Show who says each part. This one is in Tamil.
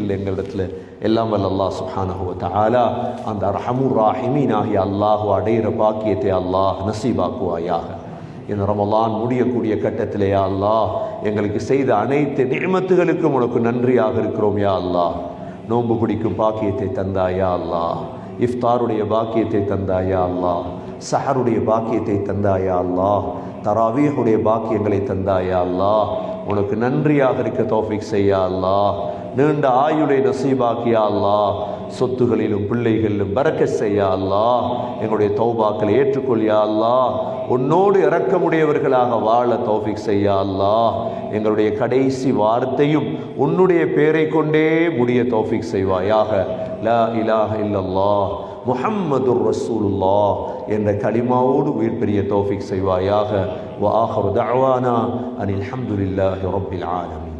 Speaker 1: இல்லை எங்களிடத்தில். எல்லாம் வல்ல அல்லாஹ் சுப்ஹானஹு வ தஆலா அந்த அர்ஹமுர் ராஹிமீன் ஆகிய அல்லாஹ் அடைகிற பாக்கியத்தை அல்லாஹ் நசீபாக்குவாயாக. இந்த ரமலான் முடியக்கூடிய கட்டத்திலே யா அல்லாஹ் எங்களுக்கு செய்த அனைத்து நிஅமத்துகளுக்கும் உனக்கு நன்றியாக இருக்கிறோம் யா அல்லாஹ். நோன்பு பிடிக்கும் பாக்கியத்தை தந்தாயா அல்லாஹ், இஃப்தாருடைய பாக்கியத்தை தந்தாயா அல்லாஹ், சஹருடைய பாக்கியத்தை தந்தாயா அல்லாஹ், தராவீஹுடைய பாக்கியங்களை தந்தாயா அல்லாஹ். உனக்கு நன்றியாக இருக்க தௌஃபீக் செய்யா அல்லாஹ். நீண்ட ஆயுளை நசீபாக்கியா அல்லாஹ். சொத்துகளிலும் பிள்ளைகளிலும் பரக்கத் செய்யா அல்லாஹ். எங்களுடைய தௌபாக்களை ஏற்றுக்கொள்யா அல்லாஹ். உன்னோடு இரக்கமுடையவர்களாக வாழ தௌஃபீக் செய்யா அல்லாஹ். எங்களுடைய கடைசி வார்த்தையும் உன்னுடைய பேரை கொண்டே முடிய தௌஃபீக் செய்வாயாக. லா இலாஹ இல்லல்லாஹ் முஹம்மதுர் ரசூலுல்லாஹ் என்ற கலிமாவோடு உயிர் பெரிய தௌஃபீக் செய்வாயாக. வ ஆஹிரு தஅவானா அனில் ஹம்துலில்லாஹி ரப்பில் ஆலமீன்.